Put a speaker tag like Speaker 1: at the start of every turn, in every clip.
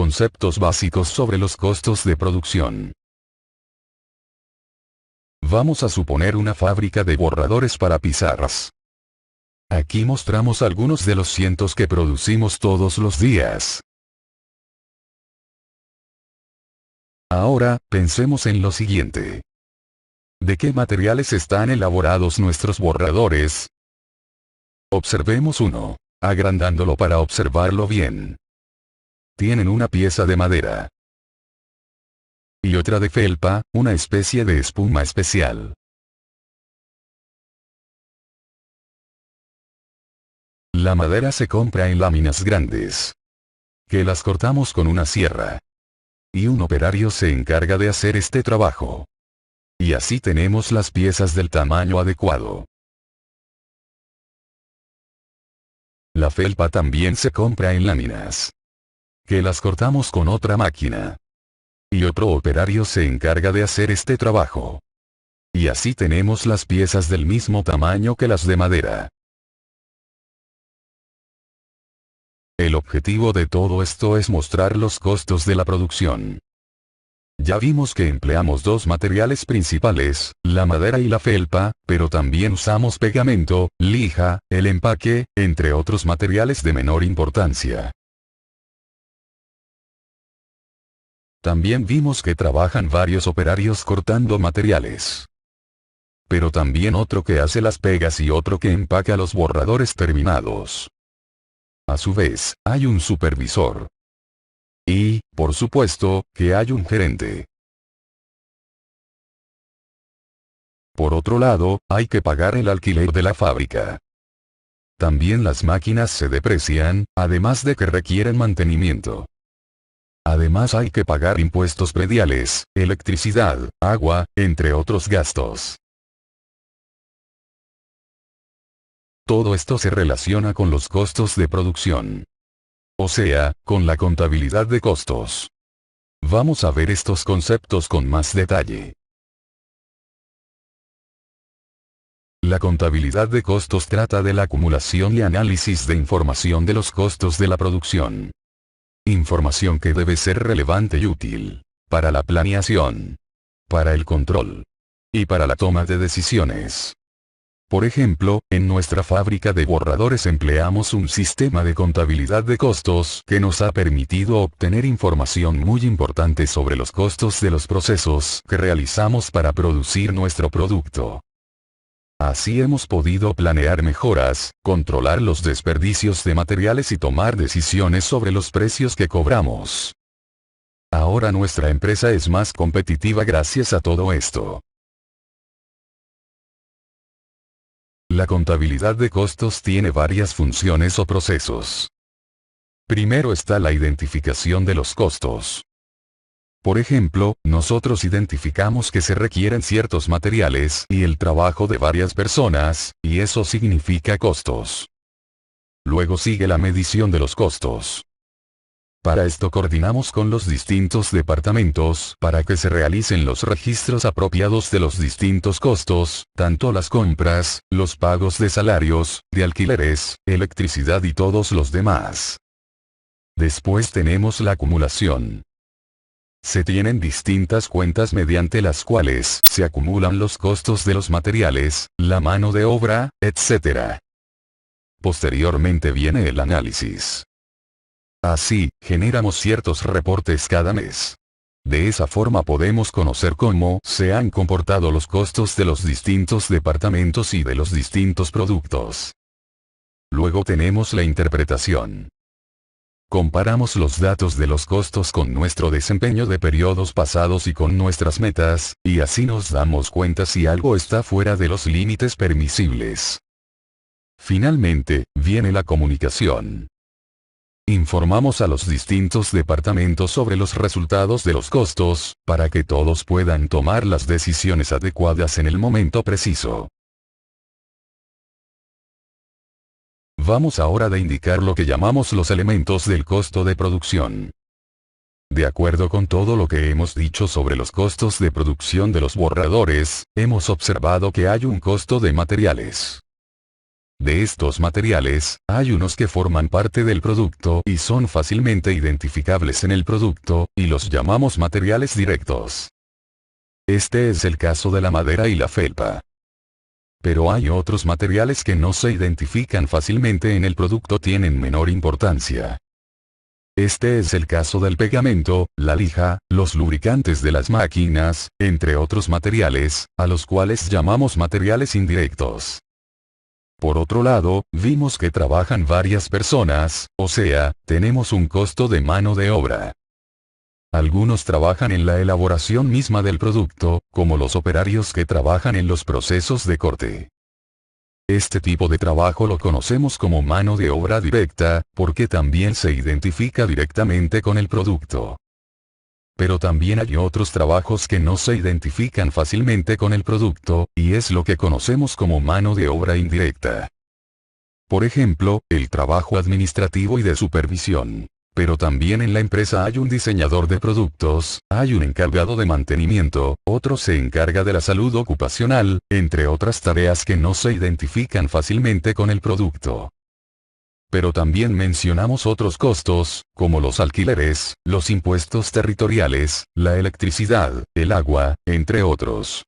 Speaker 1: conceptos básicos sobre los costos de producción. Vamos a suponer una fábrica de borradores para pizarras. Aquí mostramos algunos de los cientos que producimos todos los días. Ahora, pensemos en lo siguiente. ¿De qué materiales están elaborados nuestros borradores? Observemos uno, agrandándolo para observarlo bien. Tienen una pieza de madera. Y otra de felpa, una especie de espuma especial. La madera se compra en láminas grandes, que las cortamos con una sierra. Y un operario se encarga de hacer este trabajo. Y así tenemos las piezas del tamaño adecuado. La felpa también se compra en láminas, que las cortamos con otra máquina. Y otro operario se encarga de hacer este trabajo. Y así tenemos las piezas del mismo tamaño que las de madera. El objetivo de todo esto es mostrar los costos de la producción. Ya vimos que empleamos dos materiales principales, la madera y la felpa, pero también usamos pegamento, lija, el empaque, entre otros materiales de menor importancia. También vimos que trabajan varios operarios cortando materiales. Pero también otro que hace las pegas y otro que empaca los borradores terminados. A su vez, hay un supervisor. Y, por supuesto, que hay un gerente. Por otro lado, hay que pagar el alquiler de la fábrica. También las máquinas se deprecian, además de que requieren mantenimiento. Además hay que pagar impuestos prediales, electricidad, agua, entre otros gastos. Todo esto se relaciona con los costos de producción. O sea, con la contabilidad de costos. Vamos a ver estos conceptos con más detalle. La contabilidad de costos trata de la acumulación y análisis de información de los costos de la producción. Información que debe ser relevante y útil para la planeación, para el control y para la toma de decisiones. Por ejemplo, en nuestra fábrica de borradores empleamos un sistema de contabilidad de costos que nos ha permitido obtener información muy importante sobre los costos de los procesos que realizamos para producir nuestro producto. Así hemos podido planear mejoras, controlar los desperdicios de materiales y tomar decisiones sobre los precios que cobramos. Ahora nuestra empresa es más competitiva gracias a todo esto. La contabilidad de costos tiene varias funciones o procesos. Primero está la identificación de los costos. Por ejemplo, nosotros identificamos que se requieren ciertos materiales y el trabajo de varias personas, y eso significa costos. Luego sigue la medición de los costos. Para esto coordinamos con los distintos departamentos para que se realicen los registros apropiados de los distintos costos, tanto las compras, los pagos de salarios, de alquileres, electricidad y todos los demás. Después tenemos la acumulación. Se tienen distintas cuentas mediante las cuales se acumulan los costos de los materiales, la mano de obra, etc. Posteriormente viene el análisis. Así, generamos ciertos reportes cada mes. De esa forma podemos conocer cómo se han comportado los costos de los distintos departamentos y de los distintos productos. Luego tenemos la interpretación. Comparamos los datos de los costos con nuestro desempeño de periodos pasados y con nuestras metas, y así nos damos cuenta si algo está fuera de los límites permisibles. Finalmente, viene la comunicación. Informamos a los distintos departamentos sobre los resultados de los costos, para que todos puedan tomar las decisiones adecuadas en el momento preciso. Vamos ahora a indicar lo que llamamos los elementos del costo de producción. De acuerdo con todo lo que hemos dicho sobre los costos de producción de los borradores, hemos observado que hay un costo de materiales. De estos materiales, hay unos que forman parte del producto y son fácilmente identificables en el producto, y los llamamos materiales directos. Este es el caso de la madera y la felpa. Pero hay otros materiales que no se identifican fácilmente en el producto, tienen menor importancia. Este es el caso del pegamento, la lija, los lubricantes de las máquinas, entre otros materiales, a los cuales llamamos materiales indirectos. Por otro lado, vimos que trabajan varias personas, o sea, tenemos un costo de mano de obra. Algunos trabajan en la elaboración misma del producto, como los operarios que trabajan en los procesos de corte. Este tipo de trabajo lo conocemos como mano de obra directa, porque también se identifica directamente con el producto. Pero también hay otros trabajos que no se identifican fácilmente con el producto, y es lo que conocemos como mano de obra indirecta. Por ejemplo, el trabajo administrativo y de supervisión. Pero también en la empresa hay un diseñador de productos, hay un encargado de mantenimiento, otro se encarga de la salud ocupacional, entre otras tareas que no se identifican fácilmente con el producto. Pero también mencionamos otros costos, como los alquileres, los impuestos territoriales, la electricidad, el agua, entre otros.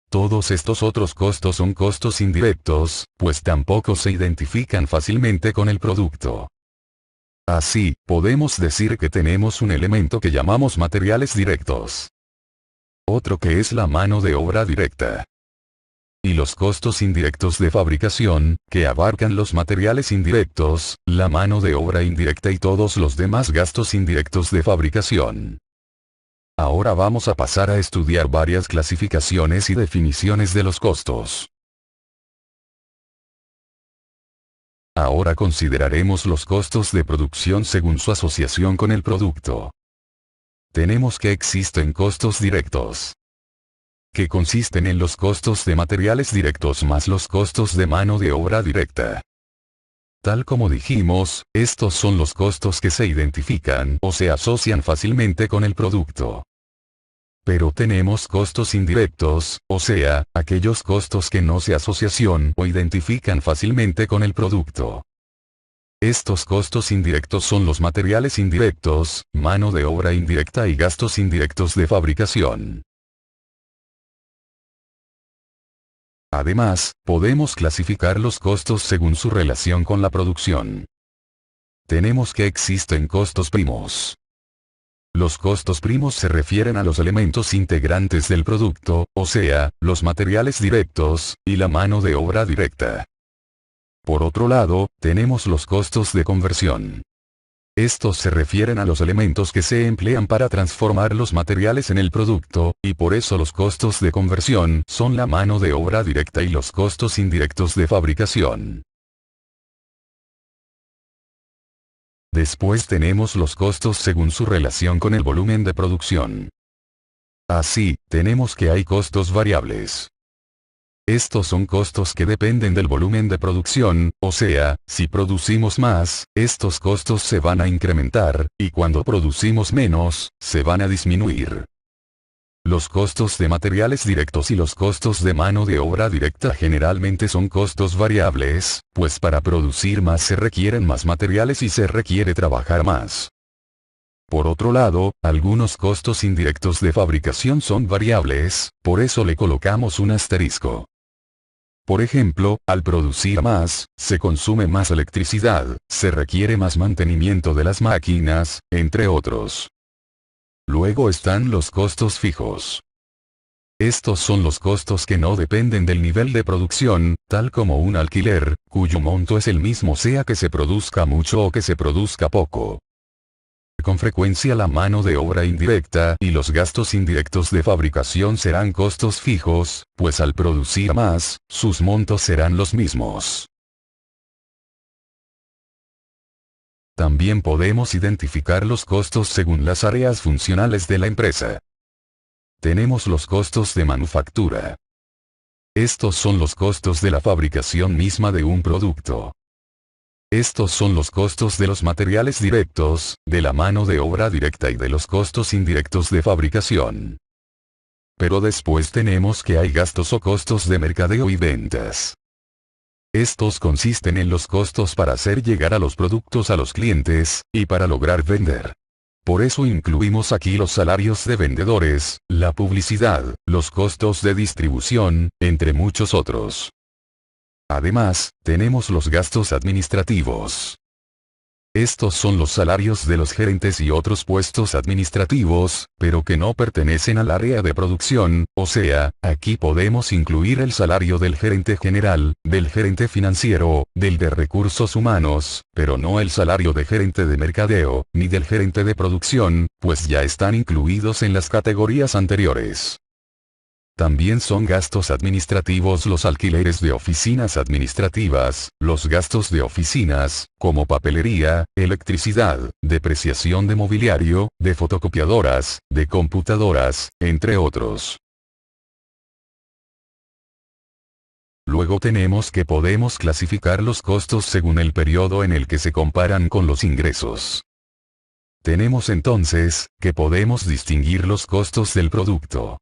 Speaker 1: Todos estos otros costos son costos indirectos, pues tampoco se identifican fácilmente con el producto. Así, podemos decir que tenemos un elemento que llamamos materiales directos. Otro que es la mano de obra directa. Y los costos indirectos de fabricación, que abarcan los materiales indirectos, la mano de obra indirecta y todos los demás gastos indirectos de fabricación. Ahora vamos a pasar a estudiar varias clasificaciones y definiciones de los costos. Ahora consideraremos los costos de producción según su asociación con el producto. Tenemos que existen costos directos, que consisten en los costos de materiales directos más los costos de mano de obra directa. Tal como dijimos, estos son los costos que se identifican o se asocian fácilmente con el producto. Pero tenemos costos indirectos, o sea, aquellos costos que no se asocian o identifican fácilmente con el producto. Estos costos indirectos son los materiales indirectos, mano de obra indirecta y gastos indirectos de fabricación. Además, podemos clasificar los costos según su relación con la producción. Tenemos que existen costos primos. Los costos primos se refieren a los elementos integrantes del producto, o sea, los materiales directos, y la mano de obra directa. Por otro lado, tenemos los costos de conversión. Estos se refieren a los elementos que se emplean para transformar los materiales en el producto, y por eso los costos de conversión son la mano de obra directa y los costos indirectos de fabricación. Después tenemos los costos según su relación con el volumen de producción. Así, tenemos que hay costos variables. Estos son costos que dependen del volumen de producción, o sea, si producimos más, estos costos se van a incrementar, y cuando producimos menos, se van a disminuir. Los costos de materiales directos y los costos de mano de obra directa generalmente son costos variables, pues para producir más se requieren más materiales y se requiere trabajar más. Por otro lado, algunos costos indirectos de fabricación son variables, por eso le colocamos un asterisco. Por ejemplo, al producir más, se consume más electricidad, se requiere más mantenimiento de las máquinas, entre otros. Luego están los costos fijos. Estos son los costos que no dependen del nivel de producción, tal como un alquiler, cuyo monto es el mismo sea que se produzca mucho o que se produzca poco. Con frecuencia la mano de obra indirecta y los gastos indirectos de fabricación serán costos fijos, pues al producir más, sus montos serán los mismos. También podemos identificar los costos según las áreas funcionales de la empresa. Tenemos los costos de manufactura. Estos son los costos de la fabricación misma de un producto. Estos son los costos de los materiales directos, de la mano de obra directa y de los costos indirectos de fabricación. Pero después tenemos que hay gastos o costos de mercadeo y ventas. Estos consisten en los costos para hacer llegar a los productos a los clientes, y para lograr vender. Por eso incluimos aquí los salarios de vendedores, la publicidad, los costos de distribución, entre muchos otros. Además, tenemos los gastos administrativos. Estos son los salarios de los gerentes y otros puestos administrativos, pero que no pertenecen al área de producción, o sea, aquí podemos incluir el salario del gerente general, del gerente financiero, del de recursos humanos, pero no el salario de gerente de mercadeo, ni del gerente de producción, pues ya están incluidos en las categorías anteriores. También son gastos administrativos los alquileres de oficinas administrativas, los gastos de oficinas, como papelería, electricidad, depreciación de mobiliario, de fotocopiadoras, de computadoras, entre otros. Luego tenemos que podemos clasificar los costos según el periodo en el que se comparan con los ingresos. Tenemos entonces, que podemos distinguir los costos del producto.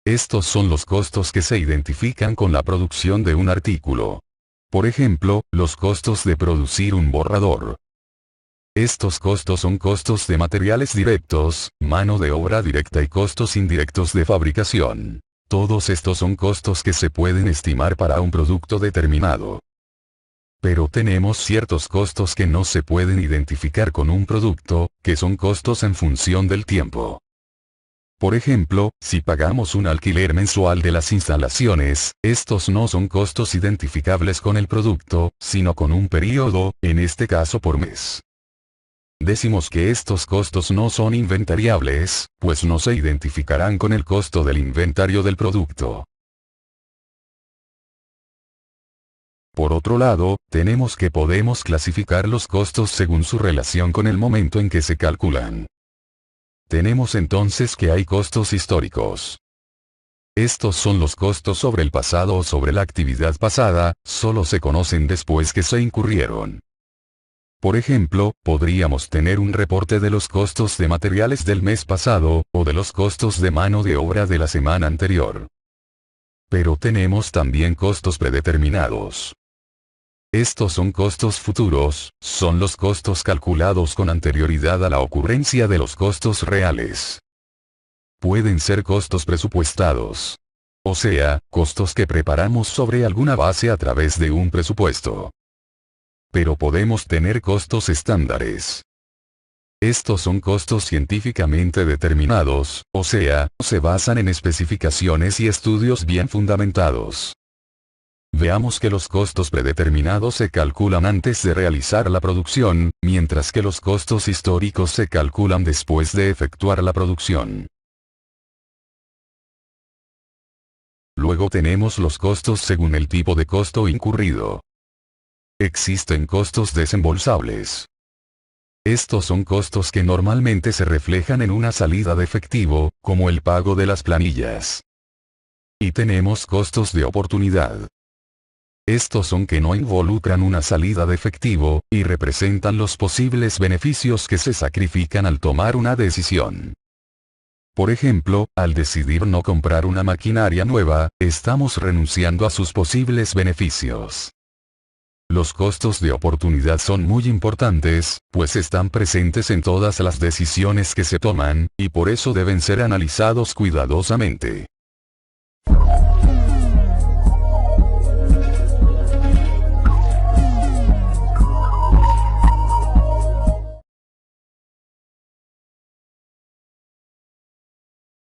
Speaker 1: Estos son los costos que se identifican con la producción de un artículo. Por ejemplo, los costos de producir un borrador. Estos costos son costos de materiales directos, mano de obra directa y costos indirectos de fabricación. Todos estos son costos que se pueden estimar para un producto determinado. Pero tenemos ciertos costos que no se pueden identificar con un producto, que son costos en función del tiempo. Por ejemplo, si pagamos un alquiler mensual de las instalaciones, estos no son costos identificables con el producto, sino con un periodo, en este caso por mes. Decimos que estos costos no son inventariables, pues no se identificarán con el costo del inventario del producto. Por otro lado, tenemos que podemos clasificar los costos según su relación con el momento en que se calculan. Tenemos entonces que hay costos históricos. Estos son los costos sobre el pasado o sobre la actividad pasada, solo se conocen después que se incurrieron. Por ejemplo, podríamos tener un reporte de los costos de materiales del mes pasado, o de los costos de mano de obra de la semana anterior. Pero tenemos también costos predeterminados. Estos son costos futuros, son los costos calculados con anterioridad a la ocurrencia de los costos reales. Pueden ser costos presupuestados. O sea, costos que preparamos sobre alguna base a través de un presupuesto. Pero podemos tener costos estándares. Estos son costos científicamente determinados, o sea, se basan en especificaciones y estudios bien fundamentados. Veamos que los costos predeterminados se calculan antes de realizar la producción, mientras que los costos históricos se calculan después de efectuar la producción. Luego tenemos los costos según el tipo de costo incurrido. Existen costos desembolsables. Estos son costos que normalmente se reflejan en una salida de efectivo, como el pago de las planillas. Y tenemos costos de oportunidad. Estos son que no involucran una salida de efectivo, y representan los posibles beneficios que se sacrifican al tomar una decisión. Por ejemplo, al decidir no comprar una maquinaria nueva, estamos renunciando a sus posibles beneficios. Los costos de oportunidad son muy importantes, pues están presentes en todas las decisiones que se toman, y por eso deben ser analizados cuidadosamente.